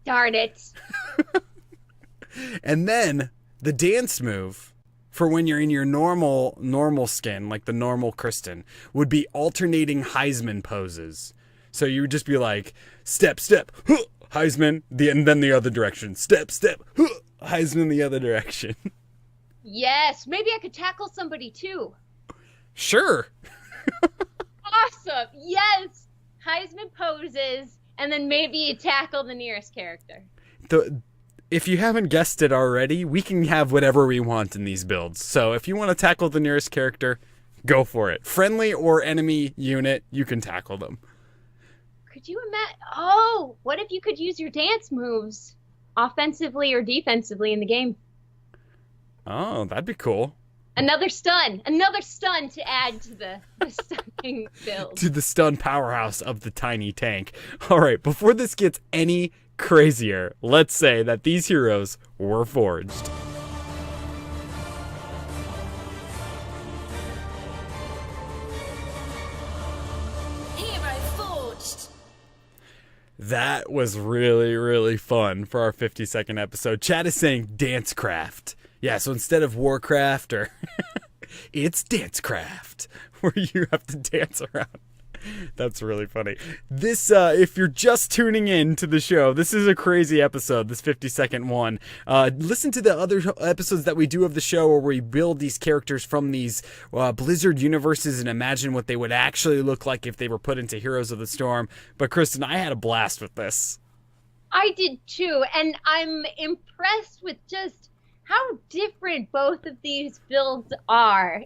Darn it. And then the dance move for when you're in your normal skin, like the normal Kristen, would be alternating Heisman poses. So you would just be like, step, step, huh, Heisman, and then the other direction. Step, step, huh, Heisman the other direction. Yes, maybe I could tackle somebody too. Sure. Awesome. Yes. Heisman poses, and then maybe you tackle the nearest character. If you haven't guessed it already, we can have whatever we want in these builds. So if you want to tackle the nearest character, go for it. Friendly or enemy unit, you can tackle them. Could you imagine? Oh, what if you could use your dance moves offensively or defensively in the game? Oh, that'd be cool. Another stun to add to the stunning build. To the stun powerhouse of the tiny tank. All right, before this gets any crazier, let's say that these heroes were forged. HeroesForge. That was really, really fun for our 52nd episode. Chad is saying Dancecraft. Yeah, so instead of Warcraft or it's Dancecraft, where you have to dance around. That's really funny. This, if you're just tuning in to the show, this is a crazy episode, this 50-second one. Listen to the other episodes that we do of the show where we build these characters from these Blizzard universes and imagine what they would actually look like if they were put into Heroes of the Storm. But Kristen, I had a blast with this. I did too, and I'm impressed with just how different both of these builds are.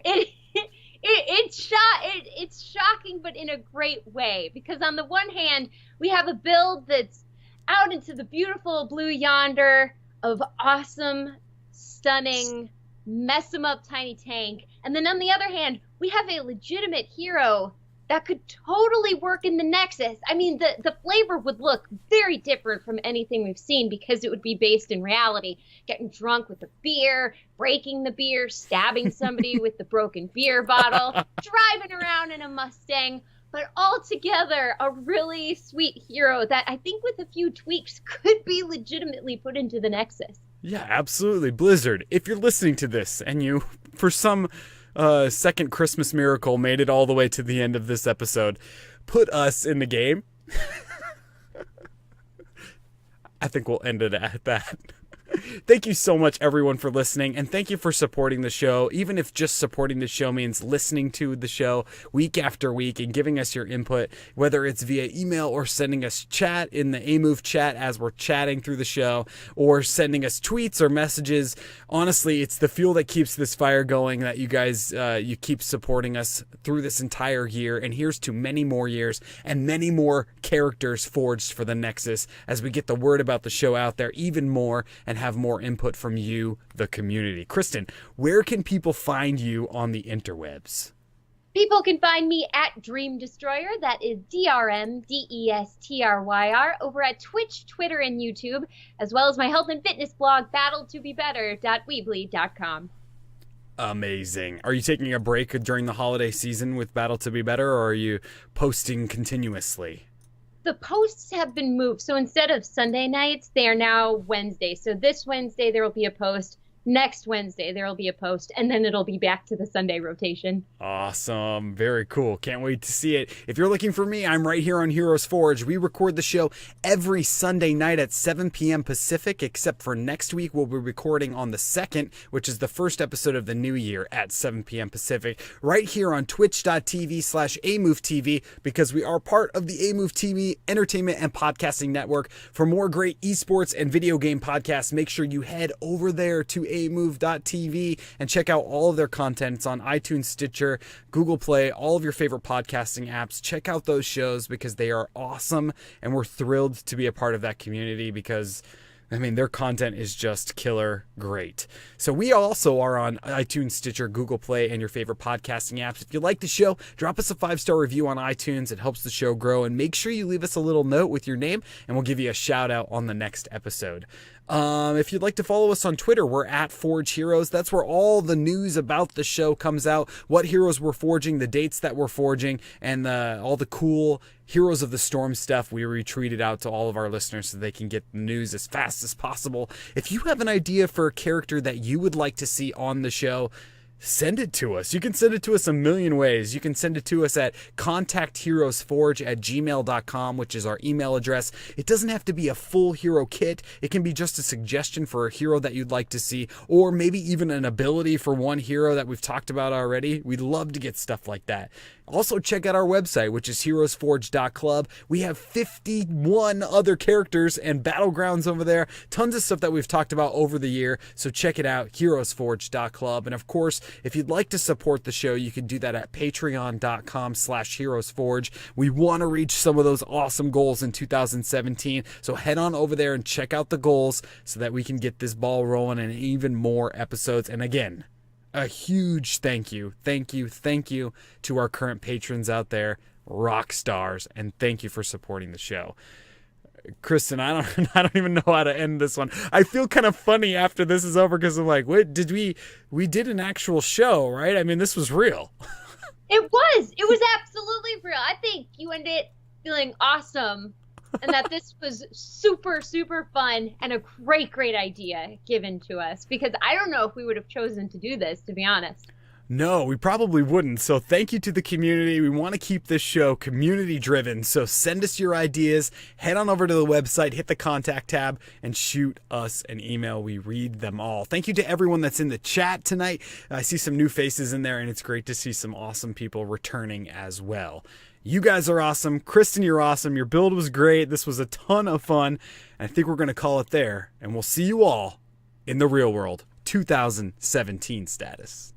It's shocking, but in a great way, because on the one hand, we have a build that's out into the beautiful blue yonder of awesome, stunning, mess 'em up tiny tank, and then on the other hand, we have a legitimate hero that could totally work in the Nexus. I mean, the flavor would look very different from anything we've seen because it would be based in reality. Getting drunk with a beer, breaking the beer, stabbing somebody with the broken beer bottle, driving around in a Mustang, but altogether a really sweet hero that I think with a few tweaks could be legitimately put into the Nexus. Yeah, absolutely. Blizzard, if you're listening to this and you, for some second Christmas miracle, made it all the way to the end of this episode, put us in the game. I think we'll end it at that. Thank you so much, everyone, for listening, and thank you for supporting the show, even if just supporting the show means listening to the show week after week and giving us your input, whether it's via email or sending us chat in the Amove chat as we're chatting through the show, or sending us tweets or messages. Honestly, it's the fuel that keeps this fire going, that you guys, you keep supporting us through this entire year, and here's to many more years and many more characters forged for the Nexus as we get the word about the show out there even more and have more input from you, the community. Kristen, where can people find you on the interwebs? People can find me at Dream Destroyer, that is DRMDESTRYR, over at Twitch, Twitter, and YouTube, as well as my health and fitness blog, battletobebetter.weebly.com. Amazing. Are you taking a break during the holiday season with Battle to Be Better, or are you posting continuously? The posts have been moved. So instead of Sunday nights, they are now Wednesday. So this Wednesday, there will be a post. Next Wednesday, there will be a post. And then it'll be back to the Sunday rotation. Awesome. Very cool. Can't wait to see it. If you're looking for me, I'm right here on HeroesForge. We record the show every Sunday night at 7 p.m. Pacific, except for next week. We'll be recording on the 2nd, which is the first episode of the new year at 7 p.m. Pacific, right here on twitch.tv/Amove TV, because we are part of the Amove TV Entertainment and Podcasting Network. For more great esports and video game podcasts, make sure you head over there to amove.tv and check out all of their content. It's on iTunes, Stitcher, Google Play, all of your favorite podcasting apps. Check out those shows because they are awesome, and we're thrilled to be a part of that community because, I mean, their content is just killer great. So we also are on iTunes, Stitcher, Google Play, and your favorite podcasting apps. If you like the show, drop us a 5-star review on iTunes. It helps the show grow. And make sure you leave us a little note with your name, and we'll give you a shout out on the next episode. If you'd like to follow us on Twitter, we're at Forge Heroes. That's where all the news about the show comes out, what heroes we're forging, the dates that we're forging, and all the cool Heroes of the Storm stuff we retweeted out to all of our listeners so they can get the news as fast as possible. If you have an idea for a character that you would like to see on the show, send it to us. You can send it to us a million ways. You can send it to us at contactheroesforge@gmail.com, which is our email address. It doesn't have to be a full hero kit. It can be just a suggestion for a hero that you'd like to see, or maybe even an ability for one hero that we've talked about already. We'd love to get stuff like that. Also, check out our website, which is heroesforge.club. We have 51 other characters and battlegrounds over there. Tons of stuff that we've talked about over the year. So check it out, heroesforge.club. And of course, if you'd like to support the show, you can do that at patreon.com/heroesforge. We want to reach some of those awesome goals in 2017. So head on over there and check out the goals so that we can get this ball rolling and even more episodes. And again, a huge thank you to our current patrons out there, rock stars, and thank you for supporting the show. Kristen, I don't even know how to end this one. I feel kind of funny after this is over because I'm like, wait, we did an actual show, right? I mean, this was real. It was absolutely real. I think you ended feeling awesome, and that this was super, super fun and a great idea given to us, because I don't know if we would have chosen to do this, to be honest. No, we probably wouldn't. So thank you to the community. We want to keep this show community driven. So send us your ideas. Head on over to the website, hit the contact tab, and shoot us an email. We read them all. Thank you to everyone that's in the chat tonight. I see some new faces in there, and it's great to see some awesome people returning as well. You guys are awesome. Kristen, you're awesome. Your build was great. This was a ton of fun. And I think we're going to call it there. And we'll see you all in the real world. 2017 status.